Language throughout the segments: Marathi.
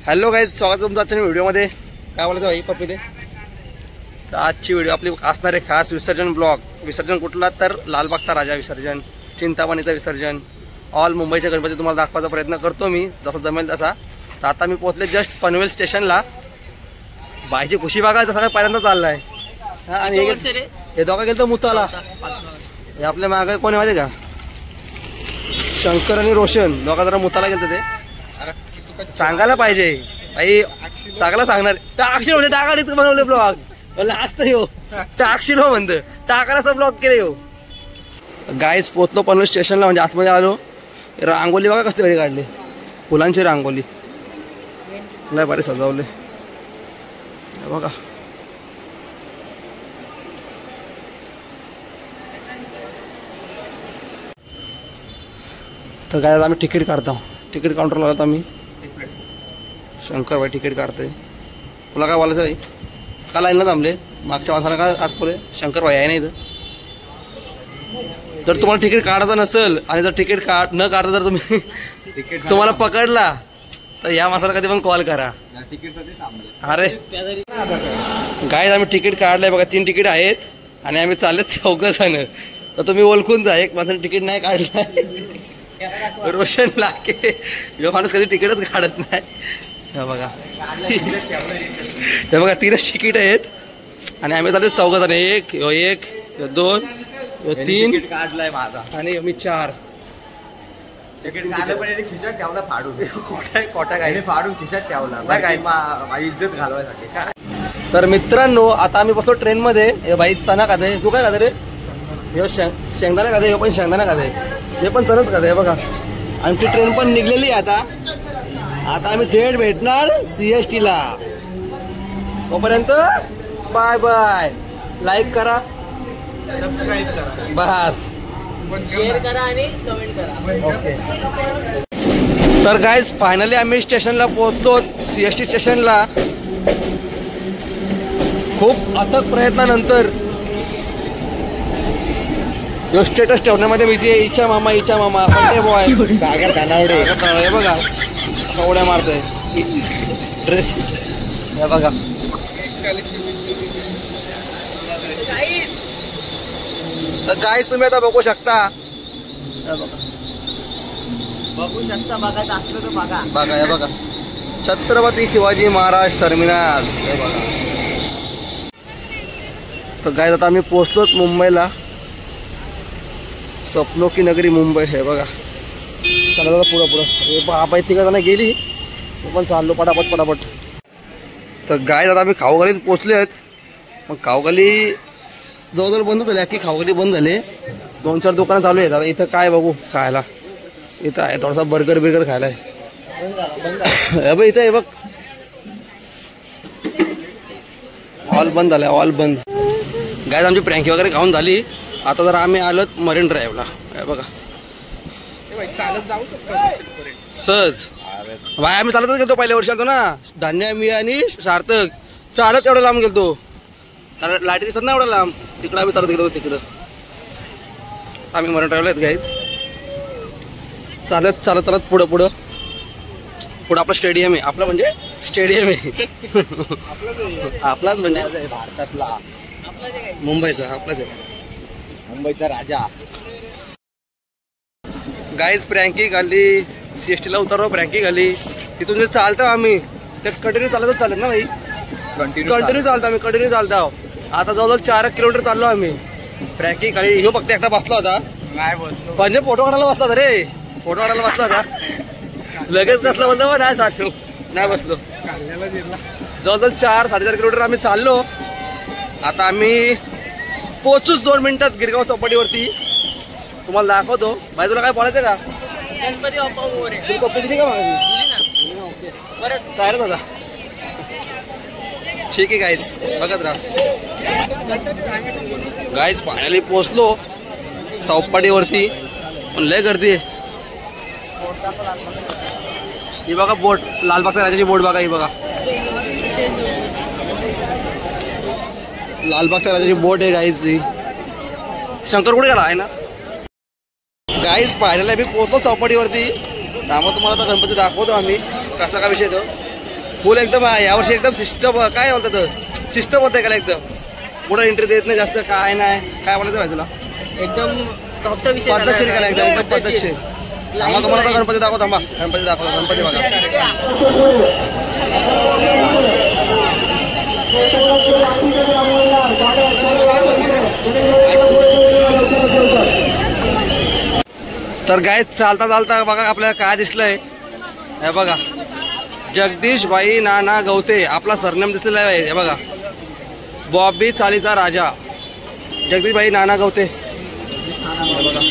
हॅलो गाईज, स्वागत तुमचं आजच्या व्हिडिओमध्ये. काय बोलायचं भाई पप्पी ते. तर आजची व्हिडिओ आपली असणार आहे खास विसर्जन ब्लॉग. विसर्जन कुठला तर लालबागचा राजा विसर्जन, चिंतामणीचं विसर्जन, ऑल मुंबईचे गणपती तुम्हाला दाखवायचा प्रयत्न करतो मी जसं जमेल तसा. तर आता मी पोहोचले जस्ट पनवेल स्टेशनला. बाईची खुशी बघायला जसं काय पहिल्यांदा चाललाय. आणि हे दोघा गेलं तर मुताला. हे आपल्या मागे कोणी माहिती का, शंकर आणि रोशन दोघा जरा मुताला गेलं. ते सांगायला पाहिजे भाई, सगळं सांगणार. टाकशील म्हणजे टाकाडीच बनवले ब्लॉग. मला असतं हो टाकशील हो म्हणतं, टाकायला ब्लॉग केले हो. गाईज पोचलो पनवेल स्टेशनला, म्हणजे आतमध्ये आलो. रांगोली बघा कसली भारी काढली, फुलांची रांगोली लय भारी सजवले बघा. तर काय आम्ही तिकीट काढतो, तिकीट काउंटरला आलो आम्ही. शंकर भाई तिकीट काढतोय. तुला काय बोलायचं भाई, का लाईनला थांबले? मागच्या माणसाला काय अडकवले? शंकर भाई आहे नाही इथं. जर तुम्हाला तिकीट काढायचं नसेल आणि जर तिकीट न काढता जर तुम्ही तुम्हाला पकडला तर या माणसाला कधी पण कॉल करा. अरे गाईज आम्ही तिकीट काढलंय बघा, 3 तिकीट आहेत आणि आम्ही चाललेत 4 जण. तर तुम्ही ओळखून जा, एक माणसाने तिकीट नाही काढलंय रोशन लाके. यो माणूस कधी तिकीटच काढत नाही. हे बघा, हे बघा 3 तिकीट आहेत आणि आम्ही चालले 4 जण. एक, यो 2, यो 3 काढलाय माझा आणि मी 4. तिकीट काढलं पण खिशात ठेवला फाडून. कोटा काय फाडून खिशात ठेवला काय, माझी इज्जत घालवायसाठी. तर मित्रांनो, आता आम्ही बसतो ट्रेन मध्ये. हे बाई चना खाते. तू काय खाते रे? हे शेंगदाणा खाते. हे पण शेंगदाणा खाते. हे पण चणच खाते. बघा आमची ट्रेन पण निघलेली आहे आता. आता आम्ही थेट भेटणार CST ला. तोपर्यंत बाय बाय. लाईक करा, सबस्क्राईब करा, बस शेअर करा आणि कमेंट करा. ओके. तर गाईज फायनली आम्ही स्टेशनला पोहोचलो, CST स्टेशनला. खूप अथक प्रयत्नानंतर यो स्टेटस ठेवण्यामध्ये मी जे इच्छा मामा बॉय सागर कानावडे हे बघा उड्या मारतोय. ड्रेस हे बघा. तर गाईज तुम्ही आता बघू शकता, बघायचं असलं तर बघा. बघा हे बघा, छत्रपती शिवाजी महाराज टर्मिनस. हे बघा. तर गाईज आता आम्ही पोहोचलोच मुंबईला. स्वप्नो की नगरी मुंबई. हे बघा, चला पुढं. हे बाबा 3 जण गेली, पण चाललो पटापट. तर गाईज आता आम्ही खाऊगलीत पोचले आहेत. मग खाऊगली जवळजवळ बंद झाली, अख्खी खाऊगली बंद झाली. 2-4 दुकानं चालू आहेत. आता इथं काय बघू खायला, इथं आहे थोडासा बर्गर खायला आहे. हे बघ इथं, हे बघ ऑल बंद झालाय, ऑल बंद. गाईज आमची प्रँकी वगैरे खाऊन झाली. आता जर आम्ही आलो मरीन ड्राईव्हला. हे बघा सहज भाई, आम्ही चालतच गेलतो. पहिल्या वर्षी आलतो ना, धान्य मी आणि सार्थक चालत एवढं लांब गेलतो. लाईट दिसत ना एवढं लांब. तिकडं आम्ही चालत गेलो. तिकडं आम्ही मरीन ड्राईव्हला आहेत गाईज. चालत पुढं आपलं स्टेडियम आहे. आपलं म्हणजे स्टेडियम आहे आपलाच म्हणजे भारतातला मुंबईचा आपलाच आहे, मुंबईचा राजा. गाईज प्रँकी घाली. CST ला उतरलो, प्रँकी घाली. तिथून जे चालतो आम्ही ते कंटिन्यू चालत ना भाई. कंटिन्यू चालतो आम्ही, कंटिन्यू चालतो. आता जवळजवळ 4 किलोमीटर चाललो आम्ही. प्रँकी खाली. ह्यो फक्त एकटा बसला होता, म्हणजे फोटो काढायला बसला होता रे. फोटो काढायला बसला होता. लगेच कसला बोलतो नाही साठलो, नाही बसलो. जवळजवळ 4-4.5 किलोमीटर आम्ही चाललो. आता आम्ही पोहोचूच 2 मिनिटात गिरगाव चौपाटीवरती. तुम्हाला दाखवतो. भाई तुला काय बोलायचं का? गणपती बाप्पा मोरे. तुला कॉपी दिली का मागे? परत काय रे दादा? ठीक आहे गाईज, बघत राहा. गाईज फायनली पोहोचलो चौपाटीवरती, पण लय गर्दी आहे. ही बघा बोट, लालबागच्या राजाची बोट बघा. ही बघा लालबागच्या राजाची बोट आहे गाईज. शंकर कुठे गेला आहे ना गाईज. फायनली आम्ही पोहोचलो चौपाटीवरती. त्यामुळे तुम्हाला आता गणपती दाखवतो आम्ही, कसा का विषय तो. फुल एकदम यावर्षी एकदम सिस्टम काय म्हणतात सिस्टम होतं का एकदम पुढे एंट्री देत नाही जास्त काय नाही काय बोलायचं भाई तुला एकदम टॉपचा विषय पद्धतशीर केला एकदम पद्धतशीर. थांबा तुम्हाला आता गणपती दाखव थांबा गणपती दाखवतो गणपती बघा. तर गाय चालता चालता बघा आपल्याला काय दिसलंय हे बघा जगदीश भाई नाना गवते आपला सरनेम दिसलेला आहे हे बघा बॉबी चालीचा राजा जगदीश भाई नाना गवते हे बघा.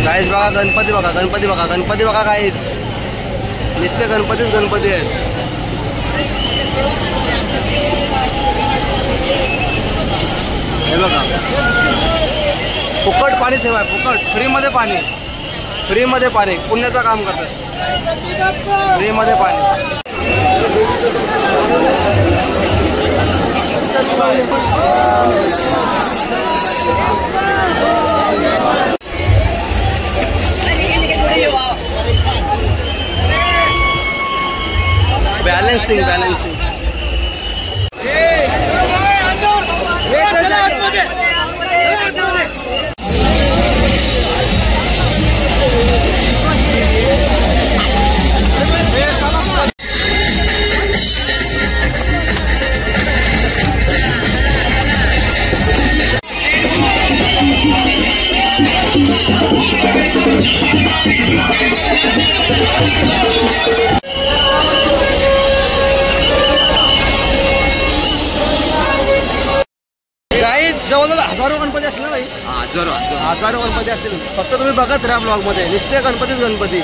गाईज बघा गणपती बघा गणपती बघा गणपती बघा गाईज नुसते गणपतीच गणपती आहेत. हे बघा फुकट पाणी सेवा आहे फुकट फ्रीमध्ये पाणी फ्रीमध्ये पाणी पुण्याचं काम करतात फ्रीमध्ये पाणी. बॅलन्सिंग बॅलन्सिंग जवळजवळ हजारो गणपती असतील ना भाई हजारो गणपती असतील. फक्त तुम्ही बघत राहा ब्लॉग मध्ये नुसते गणपतीच गणपती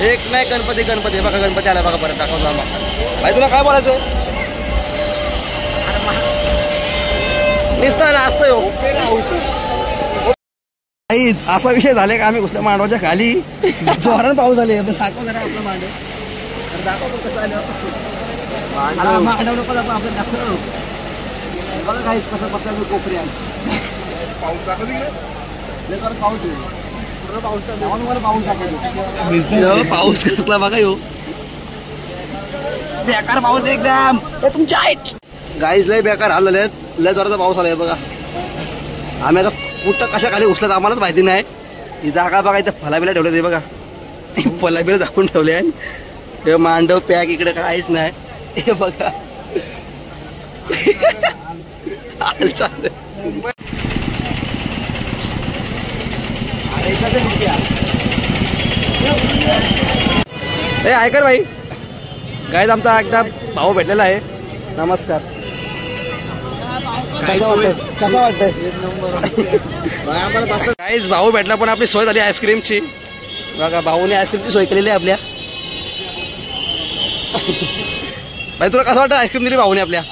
एक नाही गणपती गणपती बघा गणपती आला बघा परत दाखवतो आम्हाला. भाई तुला काय बोलायचं नुसतं असतं हो असा विषय झाले का आम्ही कुठल्या मांडवाच्या खाली जोरान पाऊस झाले दाखव जरा आपलं मांडव दाखवतो कसं आलं मांडव नको आपण दाखव बघा काहीच कसं बसल्या कोपरी आली पाऊस पाऊस पाऊस कसला बघा यो बेकार पाऊस एकदम तुमच्या आहेत गाईज लय बेकार आलेले आहेत लय जोराचा पाऊस आलाय बघा. आम्ही आता कुठं कशा खाली उचलत आम्हालाच माहिती नाही. ही जागा बघा इथं फलाबिला ठेवले ते बघा फलाबिला दाखवून ठेवले हे मांडव पॅक इकडे काहीच नाही हे बघा ए ऐकर भाई गाईज आमचा एकदा भाऊ भेटलेला आहे. नमस्कार कसं वाटतंय गाईज भाऊ भेटला पण आपली सोय झाली आईस्क्रीमची बघा भाऊने आईस्क्रीमची सोय केलेली आहे आपल्या. भाई तुला कसं वाटतं आईस्क्रीम दिली भाऊने आपल्या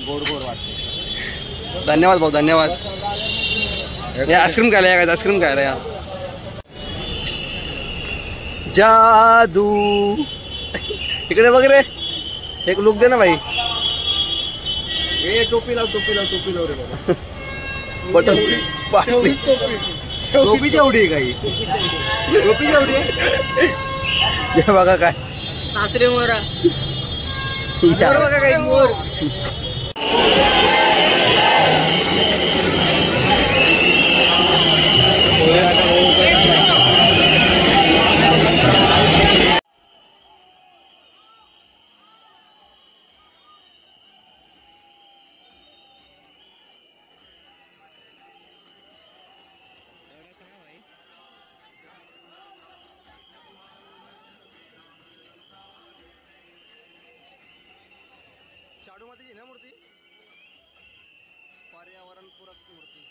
गोड गोड वाटत. धन्यवाद भाऊ धन्यवाद. आईस्क्रीम खायला या आईस्क्रीम खायला या. जादू इकडे बघ रे एक लुक दे ना भाई. टोपी लाव टोपी लाव टोपी लाव रे बाबा बटन टोपी तेवढी काही टोपी तेवढी हे बघा काय सासरे मोरा मोर बघा काही मोर शाडू मध्ये ना मूर्ती पर्यावरण पूरक मूर्ती.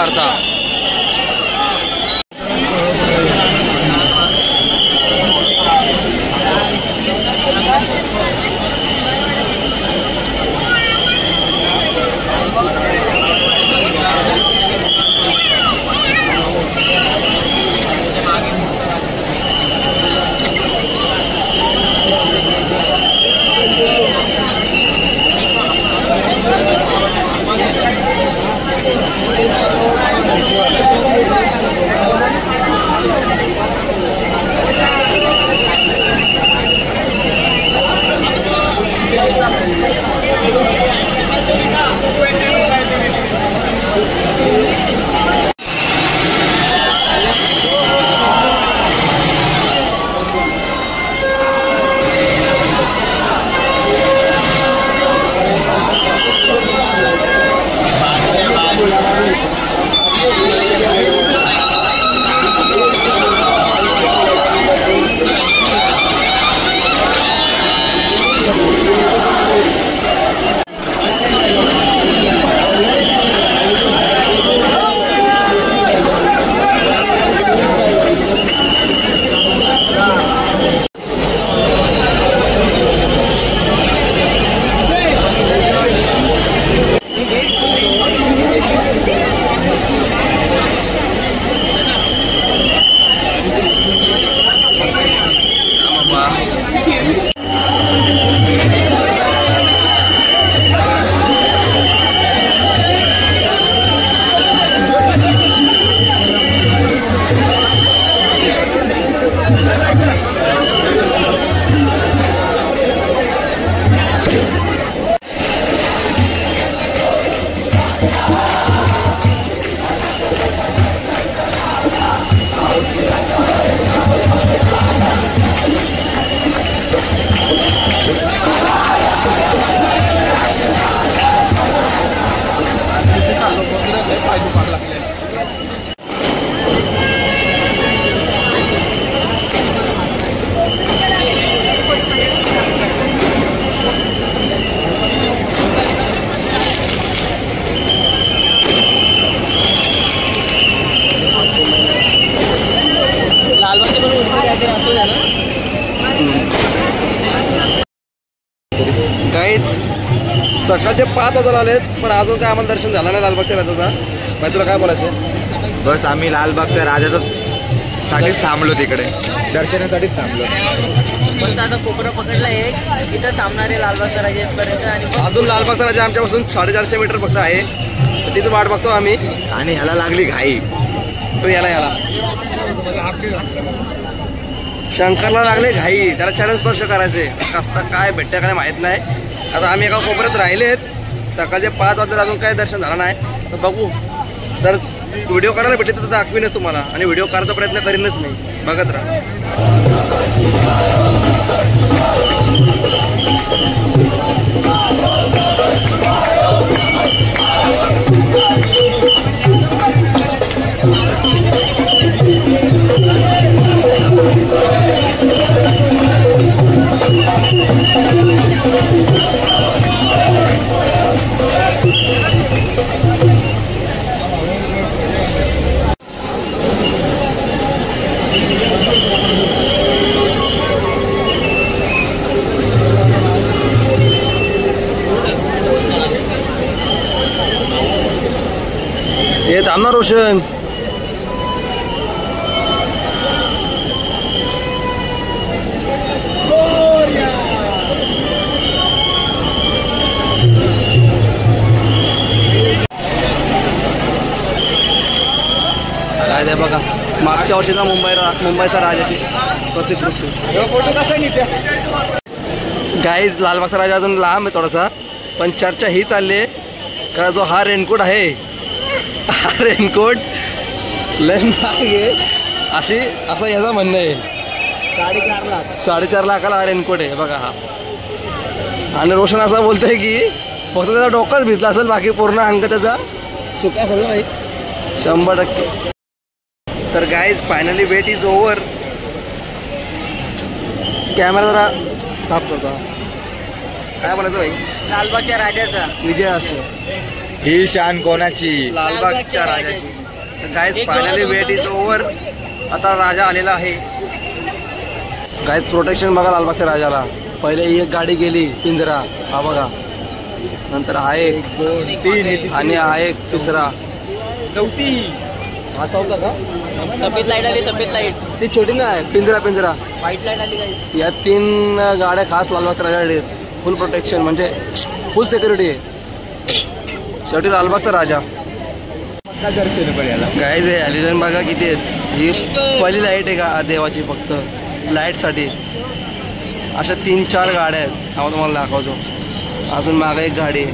करता. सकाळचे 5 वाजता आलेत पण अजून काय आम्हाला दर्शन झालं नाही लालबागच्या राजाचा. बाई तुला काय बोलायचं? बस आम्ही लालबागच्या राजाचा साठीच थांबलो, तिकडे दर्शनासाठीच थांबलो. मस्त आता कोपरा पकडला एक तिथं थांबणारे लालबागच्या राजापर्यंत. आणि अजून लालबागचा राजा आमच्यापासून 450 मीटर फक्त आहे, तिथं वाट बघतो आम्ही. आणि ह्याला लागली घाई, तो याला शंकरला लागले घाई, त्याला चरण स्पर्श करायचे. कसता काय भेटतं काय माहित नाही. आता आम्ही एका कोपऱ्यात राहिलेत, सकाळचे 5 वाजता अजून काही दर्शन झालं नाही. तर बघू, जर व्हिडिओ करायला भेटले तर दाखवीनच तुम्हाला, आणि व्हिडिओ करायचा प्रयत्न करीनच नाही. बघत राहा. हे थांब ना रोशन. काय ते बघा, मागच्या वर्षीचा मुंबईचा राजाची प्रतिकृती. गाईज लालबागचा राजा अजून लांब आहे थोडासा, पण चर्चा ही चालली आहे का जो हा रेनकोट आहे, हा रेनकोट लय महाग आहे असं याचं म्हणणं आहे. 4.5 लाखाला हा रेनकोट आहे बघा हा. आणि रोशन असं बोलतोय की फक्त त्याचा डोकाच भिजला असेल, बाकी पूर्ण अंग त्याचा सुका असेल नाही 100%. तर guys finally wait is over. Camera जरा साफ करतो. काय बोलायचं भाई? लालबागच्या राजाचा विजय असो. ही शान कोणाची? लालबागच्या राजाची. तर guys finally wait is over. आता राजा आलेला आहे. गाईज प्रोटेक्शन बघा लालबागच्या राजाला. पहिले एक गाडी गेली पिंजरा, हा बघा. नंतर हा एक, 3 आणि हा एक तिसरा, चौथी. हा चौथा का? सफेद लाईट आली, सफेद लाईट. ती छोटी नाही, पिंजरा. व्हाईट लाईट आली काही. या 3 गाड्या खास लालबागच्या राजाकडे. फुल प्रोटेक्शन म्हणजे फुल सिक्युरिटी आहे. शेवटी लालबागचा राजा. दर्शन पर्याला गाईज ॲल्युजन बघा किती आहेत. ही पहिली लाईट आहे का देवाची, फक्त लाईटसाठी. अशा 3-4 गाड्या आहेत. हा तुम्हाला दाखवतो. अजून मागे एक गाडी आहे.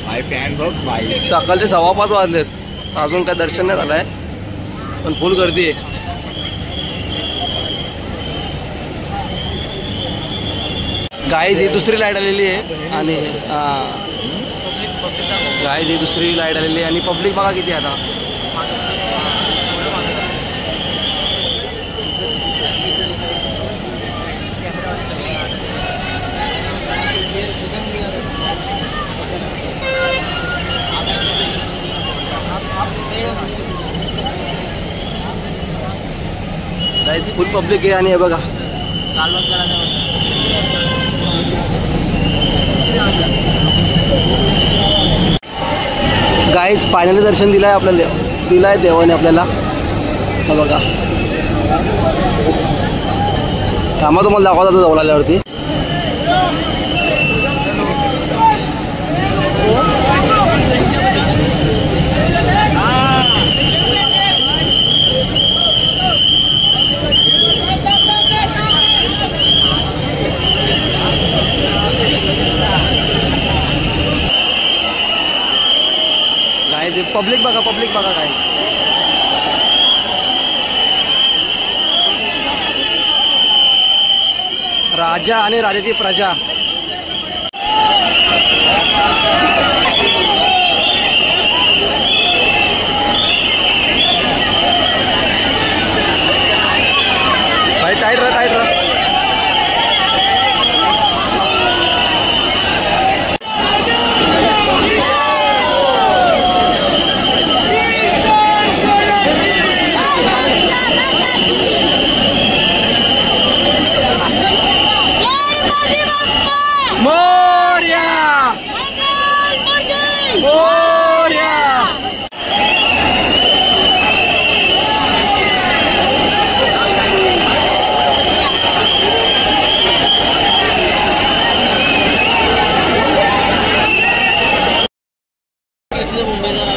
माय फॅन बघ भाई. सकाळचे 5:15 वाजलेत. अजून काय दर्शन नाही झालंय, पण फुल गर्दी आहे. गाईज ही दुसरी लाईट आलेली आहे. आणि गाईज ही दुसरी लाईट आलेली आहे. आणि पब्लिक बघा किती आता. गाईज फुल पब्लिक आहे. आणि हे बघा लालबागचा राजा. गाईज फायनली दर्शन दिलंय आपल्याला, दिलाय देवाने आपल्याला. हा बघा, थांबा तुम्हाला दाखवता जवळ आल्यावरती. पब्लिक बघा काय. राजा आणि राजाची प्रजा. भाई टाइट रहा.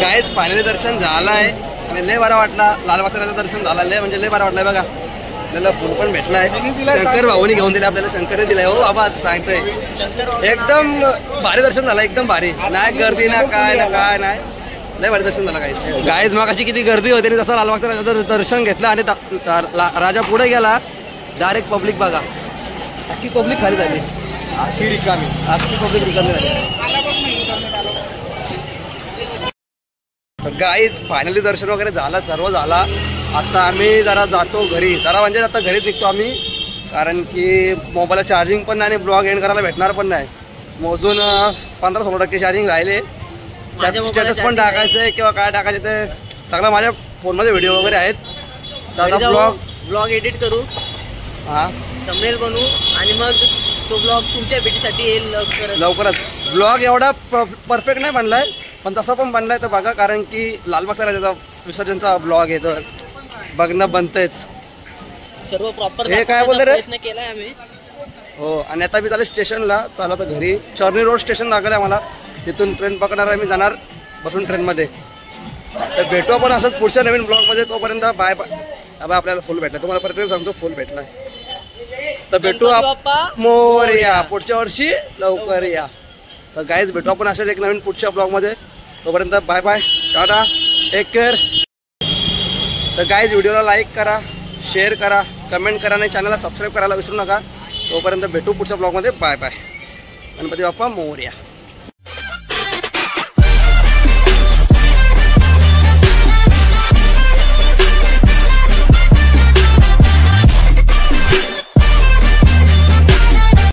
गाईज फायनली दर्शन झालं आहे. आणि लय बरा वाटला. लालबागच्या दर्शन झालं लय म्हणजे लय बरा वाटलाय बघा. आपल्याला फुल पण भेटलाय. शंकर भाऊनी घेऊन दिले आपल्याला. शंकरने दिलाय. हो बाबा सांगतोय. एकदम भारी दर्शन झालं. एकदम भारी. नाही गर्दी ना काय नाही. लय भारी दर्शन झालं गाईज. गाईज मागाशी किती गर्दी होती. जसं लालबागच्या राजाचं दर्शन घेतलं आणि राजा पुढे गेला, डायरेक्ट पब्लिक बघा. अख्खी पब्लिक खाली झाली. अख्खी पब्लिक रिकामी झाली. गाईज फायनली दर्शन वगैरे झालं, सर्व झाला. आता आम्ही जरा जातो घरी. जरा म्हणजे आता घरीच निघतो आम्ही. कारण की मोबाईलला चार्जिंग पण नाही आणि ब्लॉग एंड करायला भेटणार पण नाही. मोजून 15-16% चार्जिंग राहिले. त्यात स्टेटस पण टाकायचं आहे किंवा काय टाकायचं ते सगळं माझ्या फोनमध्ये व्हिडिओ वगैरे आहेत. तर आता ब्लॉग एडिट करू, थंबनेल बनवू आणि मग तो ब्लॉग तुमच्या भेटीसाठी येईल लवकरच. ब्लॉग एवढा परफेक्ट नाही बनलाय, पण तसा पण बनलाय तर बघा. कारण की लालबागचा राजाचा विसर्जनचा ब्लॉग आहे तर बघणं बनतंयच. सर्व प्रॉपर हे काय बोलते रे. प्रयत्न केलाय आम्ही. हो. आणि आता मी चालू स्टेशनला. चालू आता घरी. चर्नी रोड स्टेशन लागलं आहे मला. तिथून ट्रेन पकडणार आहे. मी जाणार बसून ट्रेनमध्ये. तर भेटू आपण असंच पुढच्या नवीन ब्लॉगमध्ये. तोपर्यंत बाय बाय. आपल्याला फुल भेटला. तुम्हाला प्रत्येक सांगतो फुल भेटला. तर भेटू मोरया. पुढच्या वर्षी लवकर या. तर गाईज भेटू आपण अशाच एक नवीन पुढच्या ब्लॉगमध्ये. तोपर्यंत bye bye. Tata. Take care. तर गाईज व्हिडिओला लाईक करा, शेअर करा, कमेंट करा आणि चॅनलला सबस्क्राईब करायला विसरू नका. तोपर्यंत भेटू पुढच्या ब्लॉगमध्ये. Bye bye. गणपती बाप्पा मोरया.